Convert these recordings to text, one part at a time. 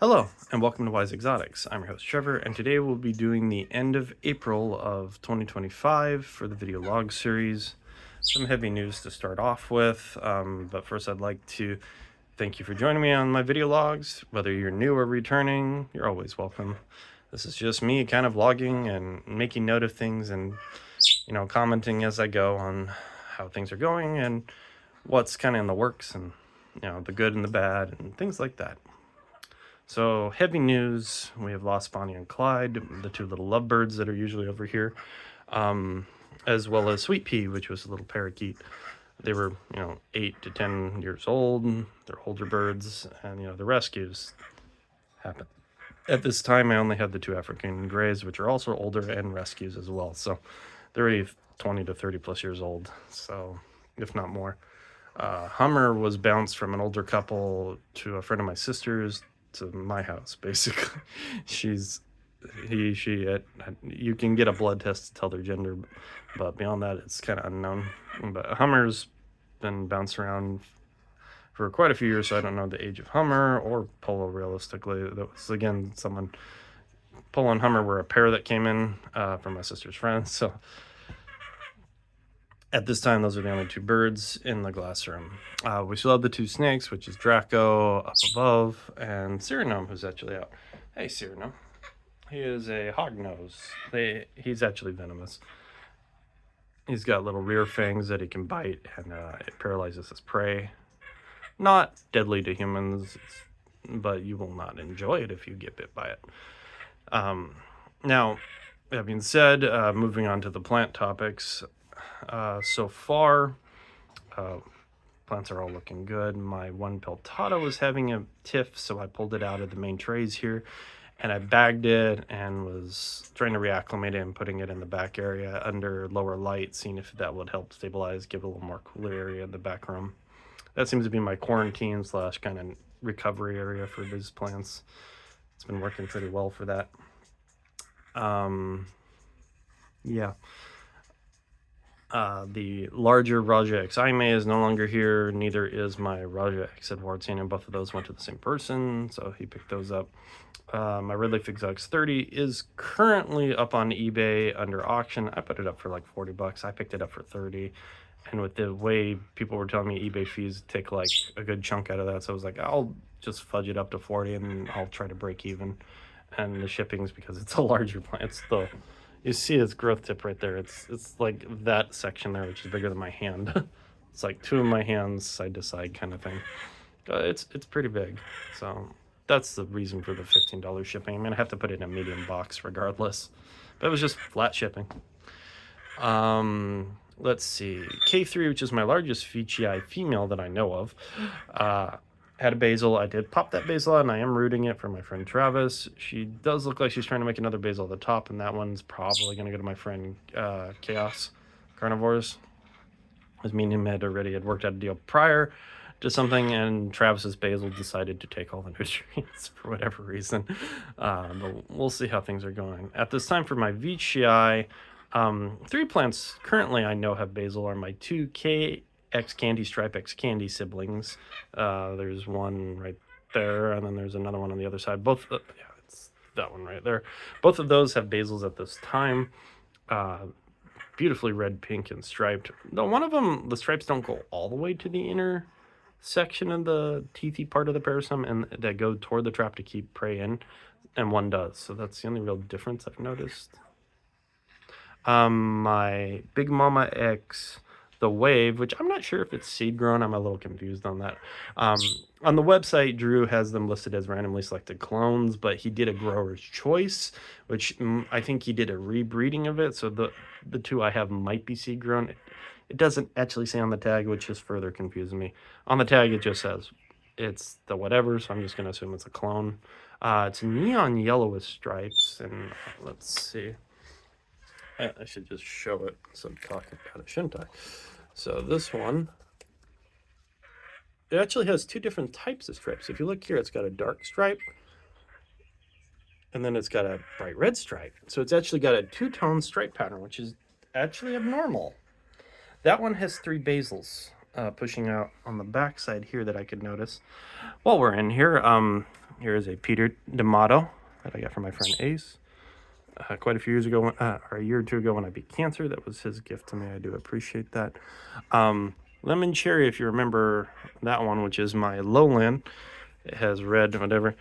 Hello, and welcome to Wise Exotics. I'm your host Trevor, and today we'll be doing the end of April of 2025 for the video log series. Some heavy news to start off with, but first I'd like to thank you for joining me on my video logs. Whether you're new or returning, you're always welcome. This is just me kind of logging and making note of things and, commenting as I go on how things are going and what's kind of in the works and, the good and the bad and things like that. So, heavy news, we have lost Bonnie and Clyde, the two little lovebirds that are usually over here, as well as Sweet Pea, which was a little parakeet. They were, 8 to 10 years old. They're older birds, and, the rescues happen. At this time, I only had the two African grays, which are also older and rescues as well. So, they're already 20 to 30 plus years old, so if not more. Hummer was bounced from an older couple to a friend of my sister's to my house, basically. she's you can get a blood test to tell their gender, but beyond that it's kind of unknown. But Hummer's been bounced around for quite a few years, so I don't know the age of Hummer or Polo realistically. That was again someone. Polo and Hummer were a pair that came in from my sister's friends, so at this time, those are the only two birds in the glass room. We still have the two snakes, which is Draco up above, and Cyrano, who's actually out. Hey, Cyrano. He is a hognose. He's actually venomous. He's got little rear fangs that he can bite, and it paralyzes his prey. Not deadly to humans, but you will not enjoy it if you get bit by it. Now, that being said, moving on to the plant topics. So far, plants are all looking good. My one peltata was having a tiff, so I pulled it out of the main trays here and I bagged it and was trying to reacclimate it and putting it in the back area under lower light, seeing if that would help stabilize, give a little more cooler area in the back room. That seems to be my quarantine / kind of recovery area for these plants. It's been working pretty well for that. Yeah. The larger Raja X Aime is no longer here. Neither is my Raja X Edwardsian, and both of those went to the same person, so he picked those up. My Red Leaf Exotics 30 is currently up on eBay under auction. I put it up for like $40. I picked it up for 30. And with the way people were telling me eBay fees take like a good chunk out of that, so I was like, I'll just fudge it up to 40 and I'll try to break even. And the shipping's because it's a larger plant. It's the you see its growth tip right there. It's like that section there, which is bigger than my hand. It's like two of my hands side to side kind of thing. It's pretty big. So that's the reason for the $15 shipping. I'm gonna have to put it in a medium box regardless. But it was just flat shipping. Let's see. K3, which is my largest Veitchii female that I know of, had a basil. I did pop that basil out, and I am rooting it for my friend Travis. She does look like she's trying to make another basil at the top, and that one's probably going to go to my friend Chaos Carnivores. As me and him had worked out a deal prior to something, and Travis's basil decided to take all the nutrients for whatever reason. But we'll see how things are going. At this time for my Veitchii, 3 plants currently I know have basil are my 2K X Candy Stripe X Candy siblings. There's one right there, and then there's another one on the other side. Both, it's that one right there. Both of those have basils at this time. Beautifully red, pink, and striped. Though one of them, the stripes don't go all the way to the inner section of the teethy part of the parasum, and that go toward the trap to keep prey in, and one does. So that's the only real difference I've noticed. My Big Mama X, the Wave, which I'm not sure if it's seed grown. I'm a little confused on that. On the website, Drew has them listed as randomly selected clones, but he did a grower's choice, which I think he did a rebreeding of it. So the two I have might be seed grown. It doesn't actually say on the tag, which is further confusing me. On the tag, it just says it's the whatever, so I'm just going to assume it's a clone. It's neon yellow with stripes, and let's see. I should just show it so I'm talking about it, shouldn't I? So this one, it actually has 2 different types of stripes. If you look here, it's got a dark stripe, and then it's got a bright red stripe. So it's actually got a 2-tone stripe pattern, which is actually abnormal. That one has 3 basils pushing out on the back side here that I could notice. While we're in here, Here is a Peter D'Amato that I got from my friend Ace. Quite a few years ago, or a year or two ago when I beat cancer. That was his gift to me. I do appreciate that. Lemon Cherry, if you remember that one, which is my lowland. It has red, whatever.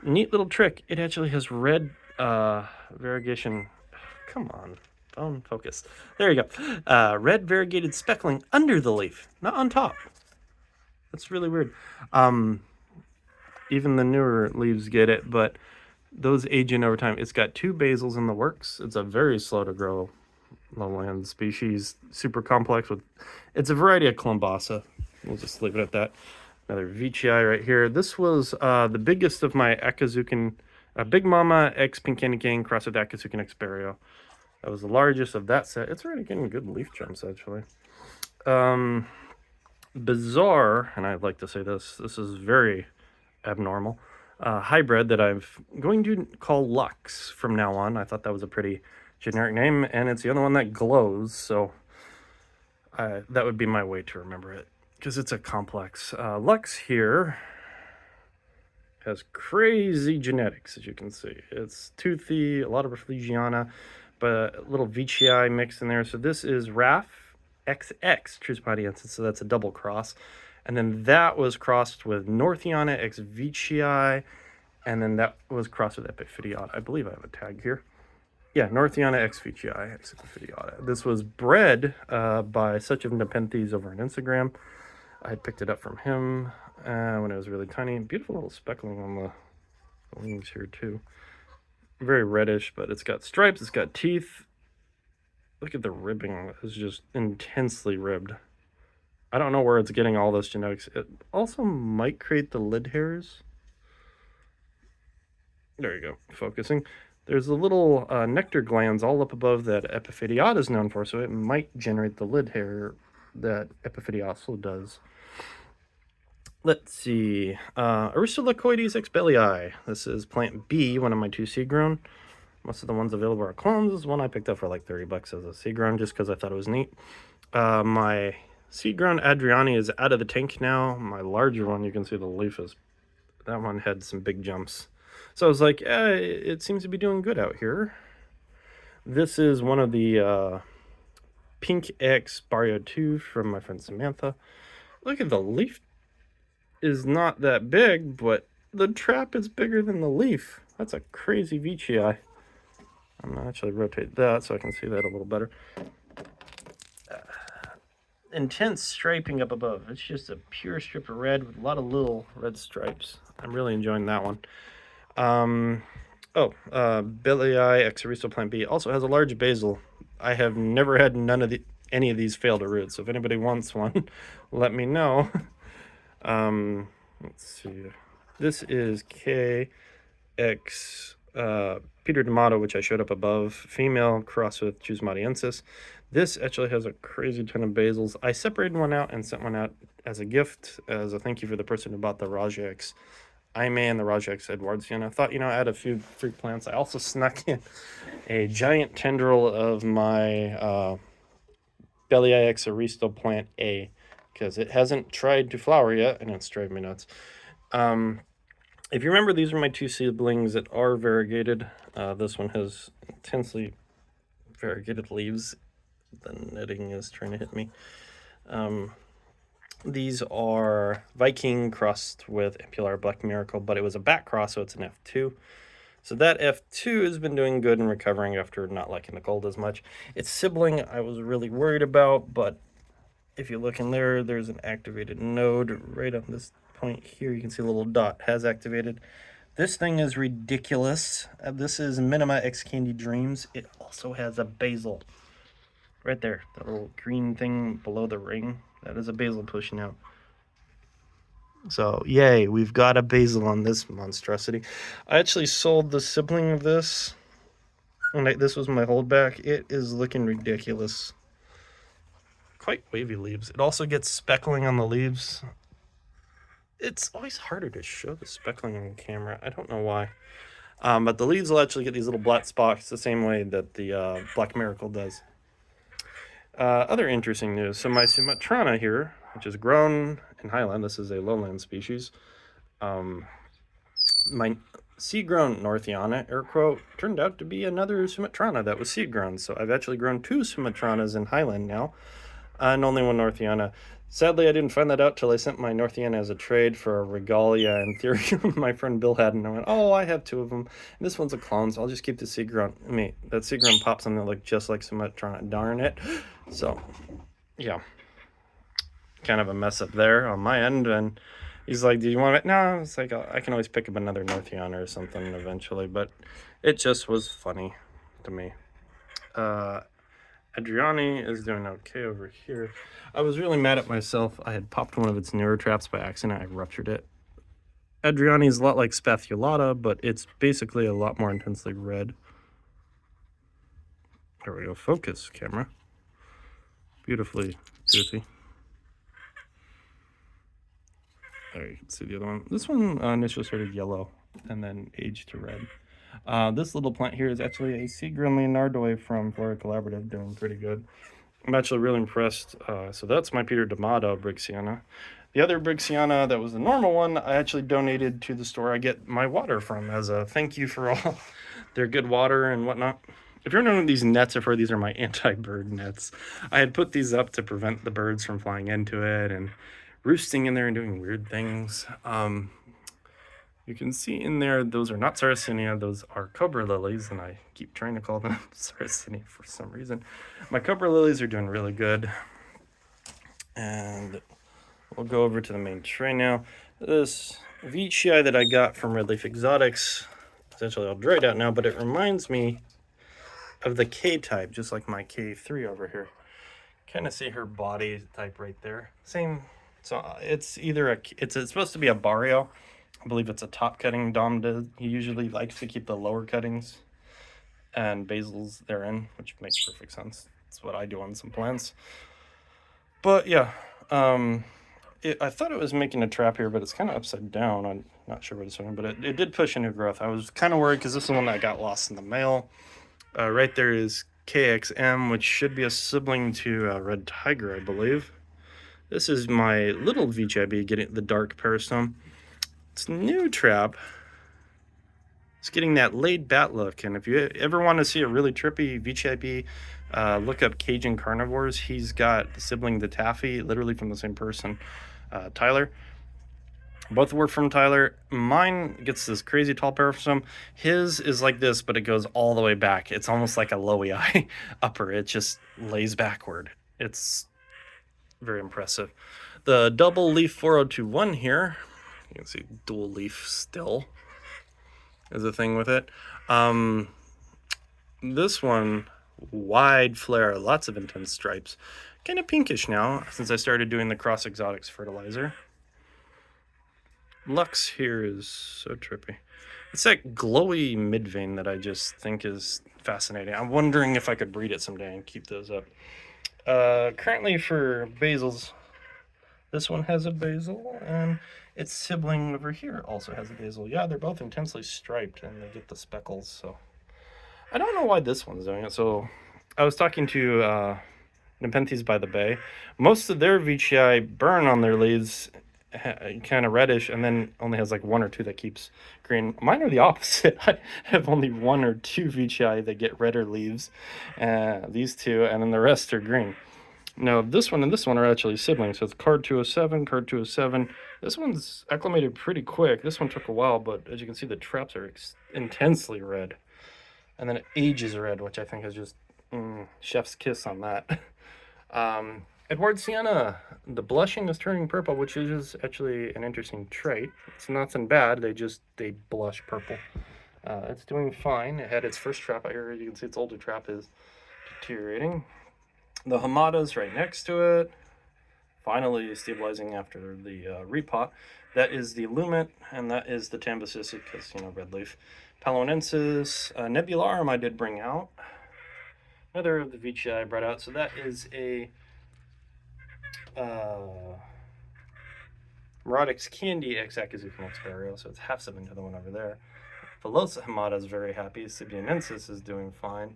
Neat little trick. It actually has red variegation. Come on, phone focus. There you go. Red variegated speckling under the leaf, not on top. That's really weird. Even the newer leaves get it, but those age in over time. It's got 2 basils in the works. It's a very slow to grow lowland species, super complex with. It's a variety of Colombasa. We'll just leave it at that. Another Veitchii right here. This was the biggest of my Akazukin, Big Mama X Pink Candy Cane crossed with Akazukin X Barrio. That was the largest of that set. It's already getting good leaf jumps, actually. Bizarre, and I'd like to say this is very abnormal. Hybrid that I'm going to call Lux from now on. I thought that was a pretty generic name, and it's the only one that glows, so that would be my way to remember it, because it's a complex. Lux here has crazy genetics, as you can see. It's toothy, a lot of Reflegiana, but a little Veitchii mixed in there. So this is Raf XX Trismatiensis, so that's a double cross. And then that was crossed with Northiana X Veitchii, and then that was crossed with Epiphytiota. I believe I have a tag here. Yeah, Northiana X Veitchii X Epiphytiota. This was bred by such of Nepenthes over on Instagram. I picked it up from him when it was really tiny. Beautiful little speckling on the wings here too. Very reddish, but it's got stripes, it's got teeth. Look at the ribbing. It's just intensely ribbed. I don't know where it's getting all this genetics. It also might create the lid hairs. There you go, focusing. There's the little nectar glands all up above that Epiphytiota is known for, so it might generate the lid hair that Epiphytiota does. Let's see. Aristolochoides ex bellii. This is plant B, one of my 2 seed grown. Most of the ones available are clones. This is one I picked up for like 30 bucks as a seed grown just because I thought it was neat. My seed grown Adriani is out of the tank now. My larger one, you can see the leaf is, that one had some big jumps. So I was like, it seems to be doing good out here. This is one of the Pink X Barrio 2 from my friend Samantha. Look at the leaf is not that big, but the trap is bigger than the leaf. That's a crazy Veitchii. I'm going to actually rotate that so I can see that a little better. Intense striping up above. It's just a pure strip of red with a lot of little red stripes. I'm really enjoying that one. Bellii X Aristo Plant B also has a large basil. I have never had any of these fail to root, so if anybody wants one, let me know. Let's see. This is KX Peter D'Amato, which I showed up above. Female crossed with Trismatiensis. This actually has a crazy ton of basils. I separated one out and sent one out as a gift, as a thank you for the person who bought the Rajax Aime and the Rajax Edwardsian. I thought, add a few free plants. I also snuck in a giant tendril of my Bellii X Aristo plant A, because it hasn't tried to flower yet, and it's driving me nuts. If you remember, these are my 2 siblings that are variegated. This one has intensely variegated leaves. The knitting is trying to hit me. These are Viking crossed with Ampular Black Miracle, but it was a back cross, so it's an F2. So that F2 has been doing good and recovering after not liking the cold as much. Its sibling I was really worried about, but if you look in there, there's an activated node right on this point here. You can see a little dot has activated. This thing is ridiculous. This is Minima X Candy Dreams. It also has a basil right there. That little green thing below the ring. That is a basil pushing out. So, yay, we've got a basil on this monstrosity. I actually sold the sibling of this, and this was my holdback. It is looking ridiculous. Quite wavy leaves. It also gets speckling on the leaves. It's always harder to show the speckling on camera. I don't know why. But the leaves will actually get these little black spots the same way that the Black Miracle does. Other interesting news. So my Sumatrana here, which is grown in highland, this is a lowland species. My seed-grown Northiana, air quote, turned out to be another Sumatrana that was seed-grown. So I've actually grown 2 Sumatranas in Highland now, and only 1 Northiana. Sadly, I didn't find that out till I sent my Northiana as a trade for a Regalia and Therium my friend Bill had, and I went, oh, I have 2 of them. And this one's a clone, so I'll just keep the seed-grown. I mean, that seed-grown pops something that looked just like Sumatrana. Darn it. So, yeah. Kind of a mess up there on my end, and he's like, do you want it? No, it's like, I can always pick up another Northiana or something eventually, but it just was funny to me. Adriani is doing okay over here. I was really mad at myself. I had popped one of its newer traps by accident. I ruptured it. Adriani is a lot like Spathulata, but it's basically a lot more intensely red. There we go. Focus, camera. Beautifully toothy. There you can see the other one. This one initially started yellow and then aged to red. This little plant here is actually a seed-grown Leonardo from Flora Collaborative, doing pretty good. I'm actually really impressed. So that's my Peter D'Amato Brixiana. The other Brixiana that was the normal one, I actually donated to the store I get my water from as a thank you for all their good water and whatnot. If you're wondering what these nets are for, these are my anti-bird nets. I had put these up to prevent the birds from flying into it and roosting in there and doing weird things. You can see in there, those are not Sarracenia, those are cobra lilies, and I keep trying to call them Sarracenia for some reason. My cobra lilies are doing really good. And we'll go over to the main tray now. This Veitchii that I got from Red Leaf Exotics, essentially all dried out now, but it reminds me of the K-type, just like my K3 over here. Kind of see her body type right there. Same. So it's either it's supposed to be a Barrio. I believe it's a top cutting Dom. He usually likes to keep the lower cuttings and basils therein, which makes perfect sense. That's what I do on some plants. But yeah, I thought it was making a trap here, but it's kind of upside down. I'm not sure what it's doing, but it did push a new growth. I was kind of worried because this is the one that got lost in the mail. Right there is KXM, which should be a sibling to Red Tiger, I believe. This is my little Veitchii getting the dark peristome. It's new trap. It's getting that laid bat look, and if you ever want to see a really trippy Veitchii, look up Cajun Carnivores. He's got the sibling to Taffy, literally from the same person, Tyler. Both were from Tyler. Mine gets this crazy tall peristome. His is like this, but it goes all the way back. It's almost like a lowy eye upper. It just lays backward. It's very impressive. The double leaf 4021 here, you can see dual leaf still is a thing with it. This one, wide flare, lots of intense stripes. Kind of pinkish now since I started doing the Cross Exotics fertilizer. Lux here is so trippy. It's that glowy mid vein that I just think is fascinating. I'm wondering if I could breed it someday and keep those up. Currently for basils, this one has a basil, and its sibling over here also has a basil. Yeah, they're both intensely striped, and they get the speckles, so I don't know why this one's doing it. So I was talking to Nepenthes by the Bay. Most of their Veitchii burn on their leaves, kind of reddish, and then only has like 1 or 2 that keeps green. Mine are the opposite. I have only 1 or 2 Veitchii that get redder leaves, these 2, and then the rest are green. Now this one and this one are actually siblings, so it's card 207, card 207. This one's acclimated pretty quick. This one took a while, but as you can see, the traps are intensely red, and then it ages red, which I think is just chef's kiss on that. Edward Sienna, the blushing is turning purple, which is actually an interesting trait. It's nothing bad, they blush purple. It's doing fine. It had its first trap out here. You can see its older trap is deteriorating. The Hamada's right next to it, finally stabilizing after the repot. That is the Lumet, and that is the Tambasissi, because, red leaf. Palonensis, Nebularum I did bring out. Another of the Veitchii I brought out. So that is a Mirotics Candy X Akazuki Barrio, so it's half sibling to the one over there. Velosa Hamada is very happy. Sibianensis is doing fine.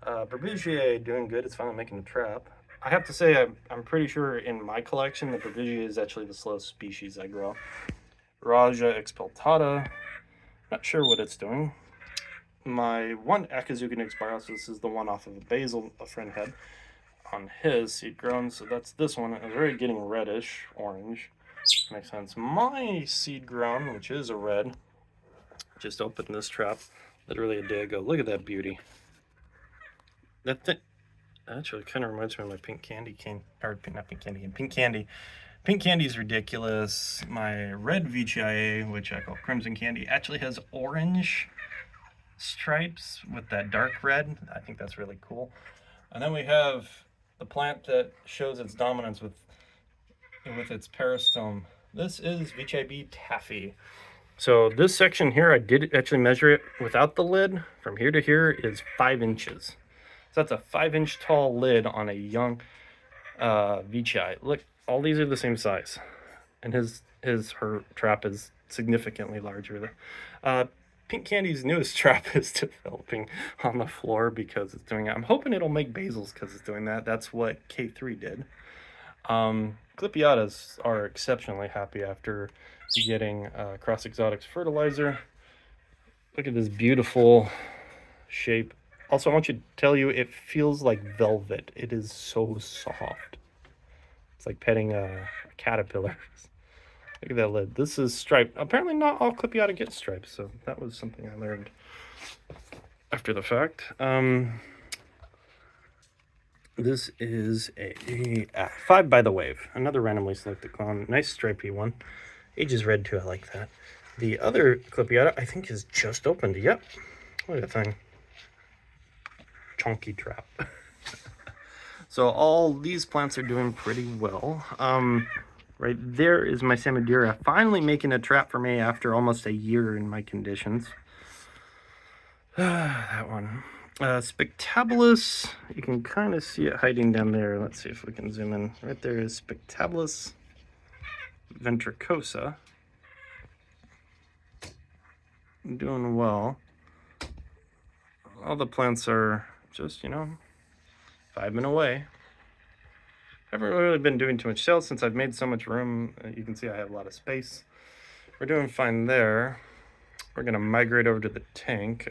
Berbigii doing good. It's finally making a trap. I have to say, I'm pretty sure in my collection, the Berbigii is actually the slowest species I grow. Raja Expeltata. Not sure what it's doing. My one Akazuganix bios, this is the one off of a basil a friend had on his seed grown, so that's this one. It's already getting reddish, orange. Makes sense. My seed grown, which is a red, just opened this trap literally a day ago. Look at that beauty. That thing actually kind of reminds me of my pink candy cane, or not pink candy, pink candy. Pink candy is ridiculous. My red Veitchii, which I call crimson candy, actually has orange stripes with that dark red. I think that's really cool. And then we have the plant that shows its dominance with its peristome. This is Veitchii taffy. So this section here, I did actually measure it without the lid. From here to here is 5 inches. So that's a 5-inch tall lid on a young Veitchii. Look, all these are the same size, and her trap is significantly larger. Pink Candy's newest trap is developing on the floor because it's doing it. I'm hoping it'll make basils because it's doing that. That's what K3 did. Clippiatas are exceptionally happy after getting Cross Exotics fertilizer. Look at this beautiful shape. Also, I want you to tell you, it feels like velvet. It is so soft. It's like petting a caterpillar. Look at that lid. This is striped. Apparently not all Clippiata get stripes, so that was something I learned after the fact. This is a 5 by the Wave. Another randomly selected clone. Nice stripy one. Age is red too, I like that. The other Clippiata, I think, is just opened. Yep. Look at that thing. Chunky trap. So all these plants are doing pretty well. Right there is my Samadira finally making a trap for me after almost a year in my conditions. That one. Spectabilis, you can kind of see it hiding down there. Let's see if we can zoom in. Right there is Spectabilis ventricosa. Doing well. All the plants are just, 5 minutes away. Haven't really been doing too much sales since I've made so much room. You can see I have a lot of space. We're doing fine there. We're gonna migrate over to the tank.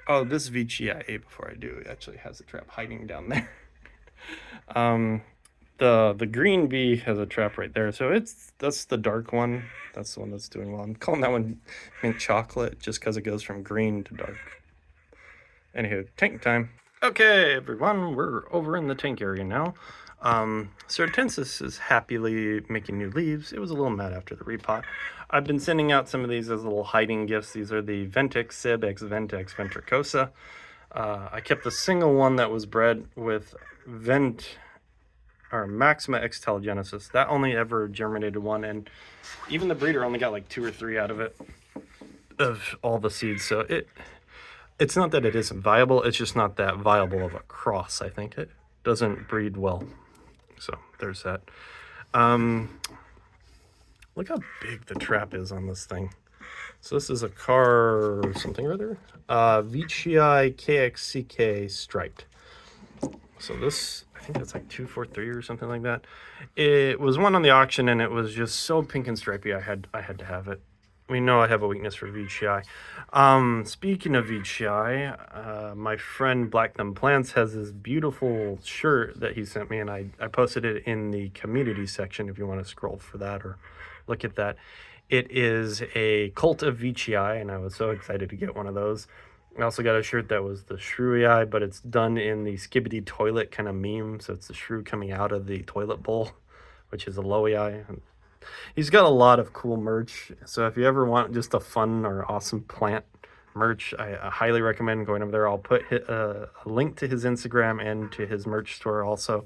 Oh, this Veitchii I ate before I do actually has a trap hiding down there. The green bee has a trap right there, so that's the dark one. That's the one that's doing well. I'm calling that one mint chocolate just because it goes from green to dark. Anywho, tank time. Okay, everyone, we're over in the tank area now. Cerotensis is happily making new leaves. It was a little mad after the repot. I've been sending out some of these as little hiding gifts. These are the Ventex Sib X Ventex Ventricosa. I kept the single one that was bred with Maxima Extelligenesis. That only ever germinated one, and even the breeder only got like 2 or 3 out of it, of all the seeds. So it's not that it isn't viable, it's just not that viable of a cross. I think it doesn't breed well. So there's that. Look how big the trap is on this thing. So this is a car something or other. Veitchii KXCK striped. So this, I think that's like 243 or something like that. It was one on the auction and it was just so pink and stripy I had to have it. We know I have a weakness for Veitchii. Speaking of Veitchii, my friend Black Thumb Plants has this beautiful shirt that he sent me, and I posted it in the community section if you want to scroll for that or look at that. It is a cult of Veitchii, and I was so excited to get one of those. I also got a shirt that was the shrewy, but it's done in the skibbity toilet kind of meme, so it's the shrew coming out of the toilet bowl, which is a lowy eye. He's got a lot of cool merch, so if you ever want just a fun or awesome plant merch, I highly recommend going over there. I'll put a link to his Instagram and to his merch store also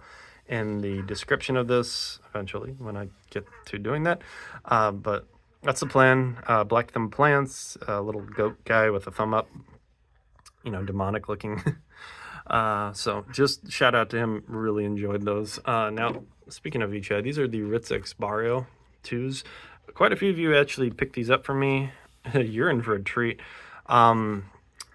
in the description of this eventually when I get to doing that. But that's the plan. Black Thumb Plants, a little goat guy with a thumb up, demonic looking. So just shout out to him. Really enjoyed those. Now, speaking of Veitchii, these are the Ritzex Barrio 2s. Quite a few of you actually picked these up for me. You're in for a treat.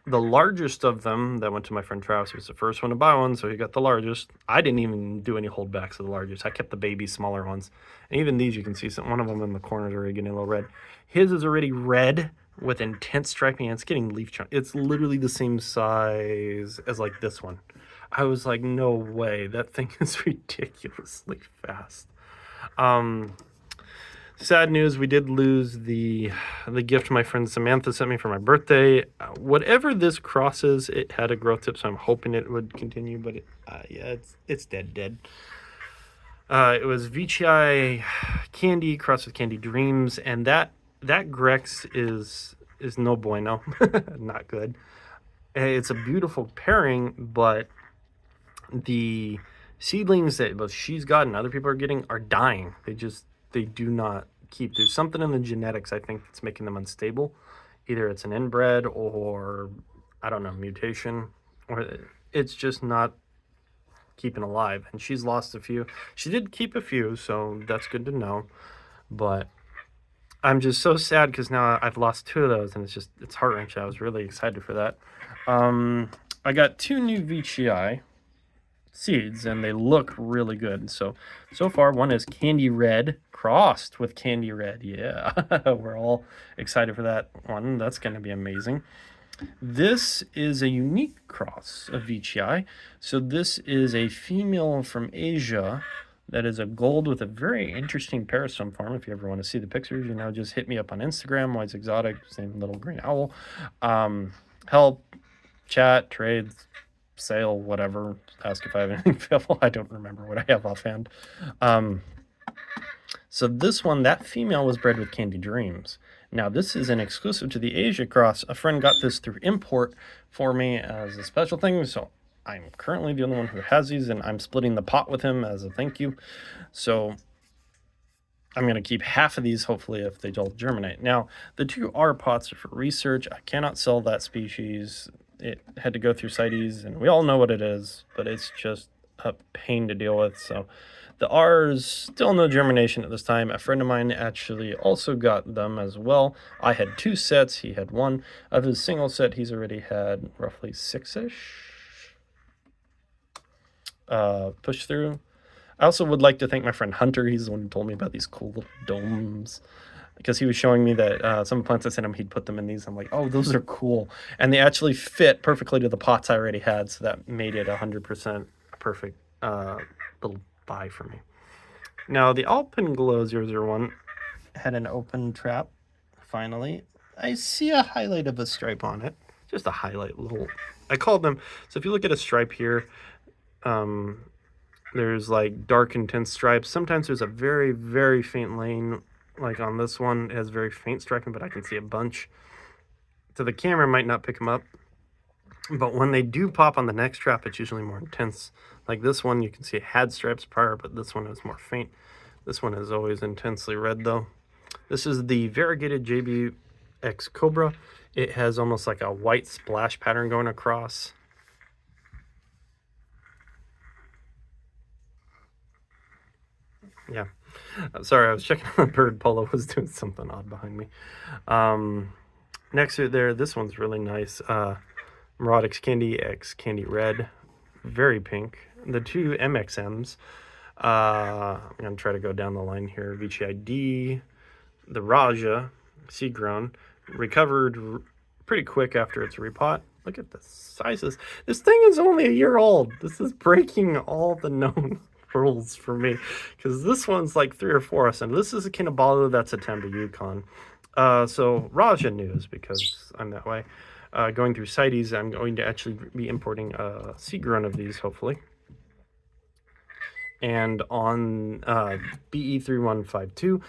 The largest of them that went to my friend Travis, he was the first one to buy one, so he got the largest. I didn't even do any holdbacks of the largest. I kept the baby smaller ones. And even these, you can see one of them in the corner is already getting a little red. His is already red with intense striping, and it's getting leaf chunk. It's literally the same size as like this one. I was like, no way, that thing is ridiculously fast. Sad news, we did lose the gift my friend Samantha sent me for my birthday. Whatever this crosses, it had a growth tip, so I'm hoping it would continue, but yeah, it's dead. It was Veitchii Candy crossed with Candy Dreams, and that Grex is no bueno, not good. It's a beautiful pairing, but the seedlings that both she's got and other people are getting are dying. They do not keep. There's something in the genetics, I think, that's making them unstable. Either it's an inbred or I don't know, mutation, or it's just not keeping alive. And she's lost a few. She did keep a few, so that's good to know. But I'm just so sad because now I've lost 2 of those, and it's heart-wrenching. I was really excited for that. I got 2 new Veitchii seeds, and they look really good. So far, one is Candy Red crossed with Candy Red. Yeah, we're all excited for that one. That's going to be amazing. This is a unique cross of Veitchii. So this is a female from Asia that is a gold with a very interesting peristome form. If you ever want to see the pictures, just hit me up on Instagram, Wise Exotic, same little green owl. Help, chat, trades, sale, whatever. Ask if I have anything available. I don't remember what I have offhand. So this one, that female was bred with Candy Dreams. Now this is an exclusive to the Asia cross. A friend got this through import for me as a special thing, so I'm currently the only one who has these, and I'm splitting the pot with him as a thank you. So I'm going to keep half of these, hopefully, if they don't germinate. Now, the 2 R pots are for research. I cannot sell that species. It had to go through CITES, and we all know what it is, but it's just a pain to deal with. So the R's, still no germination at this time. A friend of mine actually also got them as well. I had 2 sets. He had 1. Of his single set, he's already had roughly 6-ish push through. I also would like to thank my friend Hunter. He's the one who told me about these cool little domes, because he was showing me that some plants I sent him, he'd put them in these. I'm like, oh, those are cool. And they actually fit perfectly to the pots I already had, so that made it 100% perfect little buy for me. Now, the Alpenglow 001 had an open trap, finally. I see a highlight of a stripe on it. Just a highlight, little... I called them... So if you look at a stripe here, there's like dark, intense stripes. Sometimes there's a very, very faint lane. Like on this one, it has very faint striping, but I can see a bunch. So the camera might not pick them up. But when they do pop on the next trap, it's usually more intense. Like this one, you can see it had stripes prior, but this one is more faint. This one is always intensely red, though. This is the variegated JBX Cobra. It has almost like a white splash pattern going across. Yeah. Sorry, I was checking on the bird. Polo was doing something odd behind me. Next to there, this one's really nice. Morotics Candy X Candy Red. Very pink. The 2 MXMs. I'm going to try to go down the line here. Veitchii ID. The Raja. Seed grown. Recovered pretty quick after its repot. Look at the sizes. This thing is only a year old. This is breaking all the known rules for me, because this one's like 3 or 4 and this is a Kinabalu, that's a Temba Yukon. So Raja news, because I'm that way. Going through CITES, I'm going to actually be importing a seed grown of these, hopefully. And on BE3152,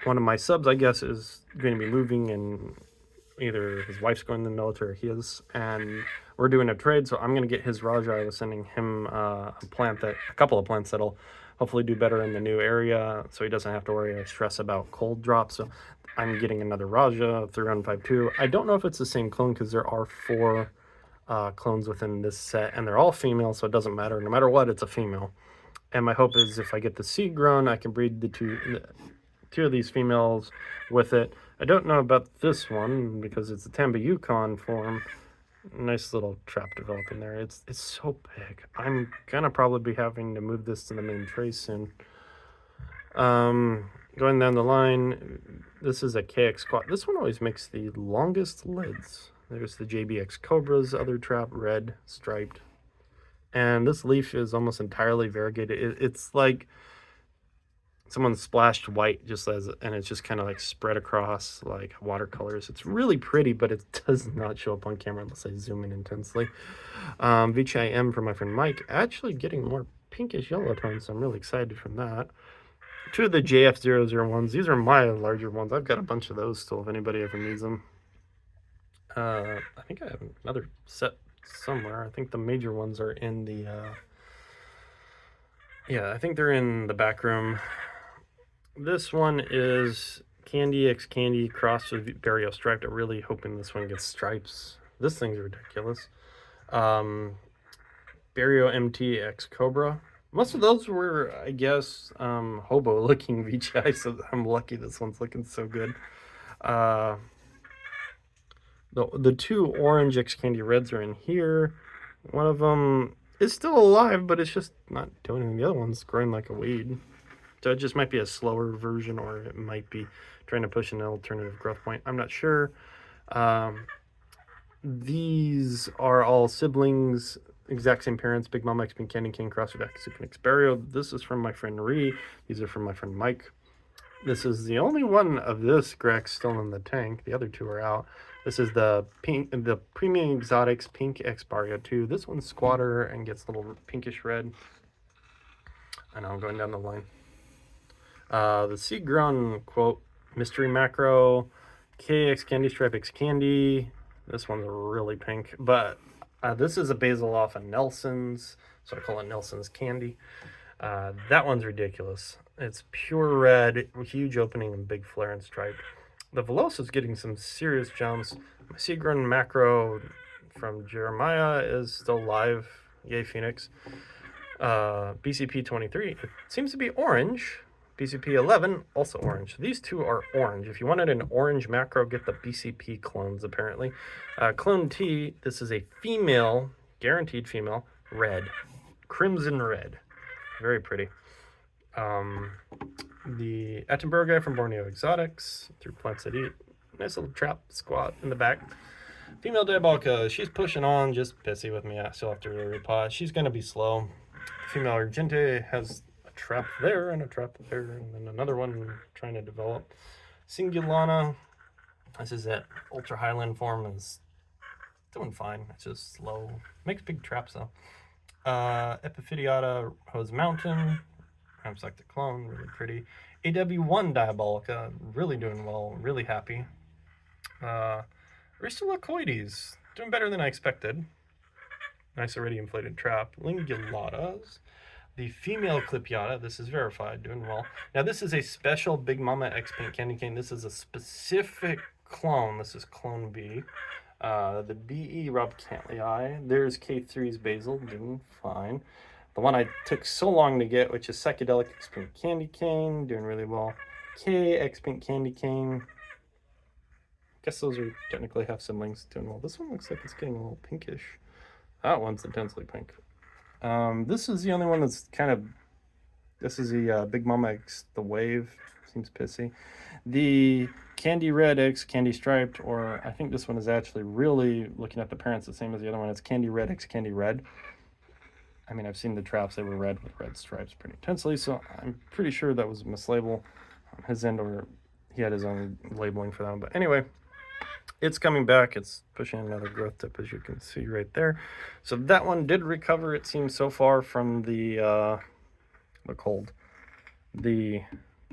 one of my subs, I guess, is going to be moving, and either his wife's going to the military or he is, and we're doing a trade, so I'm going to get his Raja. I was sending him a couple of plants that'll hopefully do better in the new area, so he doesn't have to worry or stress about cold drops. So I'm getting another Raja 3152. I don't know if it's the same clone, because there are 4 clones within this set, and they're all female, so it doesn't matter. No matter what, it's a female. And my hope is if I get the seed grown, I can breed the two of these females with it. I don't know about this one because it's a Temba Yukon form. Nice little trap developing there. It's so big. I'm gonna probably be having to move this to the main tray soon. Going down the line, this is a KX quad. This one always makes the longest lids. There's the JBX Cobra's other trap, red, striped. And this leaf is almost entirely variegated. It's like someone splashed white just as, and it's just kind of like spread across like watercolors. It's really pretty, but it does not show up on camera unless I zoom in intensely. Veitchii M from my friend Mike, actually getting more pinkish yellow tones, so I'm really excited from that. Two of the JF001s. These are my larger ones. I've got a bunch of those still if anybody ever needs them. I think I have another set somewhere. I think the major ones are in the, yeah, I think they're in the back room. This one is Candy X Candy crossed with Barrio Striped. I'm really hoping this one gets stripes. This thing's ridiculous. Barrio MT X Cobra. Most of those were, I guess, hobo-looking Veitchii, so I'm lucky this one's looking so good. The two orange X Candy Reds are in here. One of them is still alive, but it's just not doing anything. The other one's growing like a weed. So it just might be a slower version, or it might be trying to push an alternative growth point. I'm not sure. These are all siblings, exact same parents, Big Mama X Pink Candy King, Cross with X Barrio. This is from my friend Ree. These are from my friend Mike. This is the only one of this Grex still in the tank. The other two are out. This is the Premium Exotics Pink X Barrio 2. This one's squatter and gets a little pinkish red. I know I'm going down the line. The Seed Grown quote mystery macro, KX Candy Stripe X Candy. This one's really pink, but this is a basil off of Nelson's, so I call it Nelson's Candy. That one's ridiculous. It's pure red, huge opening, and big flare and stripe. The Velosa's getting some serious jumps. My Seed Grown macro from Jeremiah is still live. Yay, Phoenix. BCP 23, it seems to be orange. BCP 11, also orange. These two are orange. If you wanted an orange macro, get the BCP clones, apparently. Clone T, this is a female, guaranteed female, red. Crimson red. Very pretty. The Attenborough guy from Borneo Exotics, through Plants That Eat. Nice little trap squat in the back. Female Diabolica, she's pushing on, just pissy with me. I still have to really repot. She's going to be slow. Female Argente has trap there and a trap there, and then another one trying to develop. Singulana, this is it. Ultra Highland form is doing fine. It's just slow. Makes big traps though. Epiphydiata Hose Mountain, Ramsack the clone, really pretty. AW1 Diabolica, really doing well, really happy. Ristolocoides, doing better than I expected. Nice already inflated trap. Lingulatas. The female Clipiata, this is verified, doing well. Now this is a special Big Mama X Pink Candy Cane. This is a specific clone. This is clone B. The BE Rob Cantley Eye. There's K3's Basil, doing fine. The one I took so long to get, which is Psychedelic X Pink Candy Cane, doing really well. K X Pink Candy Cane. Guess those are technically half siblings, doing well. This one looks like it's getting a little pinkish. That one's intensely pink. This is the only one that's kind of, this is the Big Mama X, the Wave, seems pissy. The Candy Red X Candy Striped, or I think this one is actually really, looking at the parents, the same as the other one. It's Candy Red X Candy Red. I mean, I've seen the traps, they were red with red stripes pretty intensely, so I'm pretty sure that was a mislabel on his end, or he had his own labeling for them. But anyway, it's coming back. It's pushing another growth tip, as you can see right there. So that one did recover, it seems, so far from the cold. The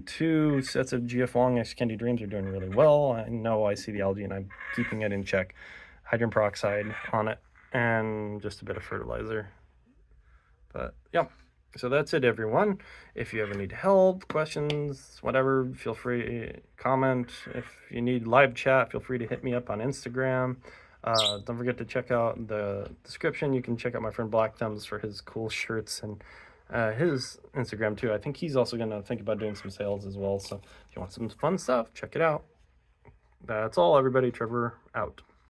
two sets of GF Long X Candy Dreams are doing really well. I know I see the algae and I'm keeping it in check. Hydrogen peroxide on it and just a bit of fertilizer. But yeah, so that's it, everyone. If you ever need help, questions, whatever, feel free to comment. If you need live chat, feel free to hit me up on Instagram. Don't forget to check out the description. You can check out my friend Black Thumbs for his cool shirts and his Instagram too. I think he's also going to think about doing some sales as well. So if you want some fun stuff, check it out. That's all, everybody. Trevor out.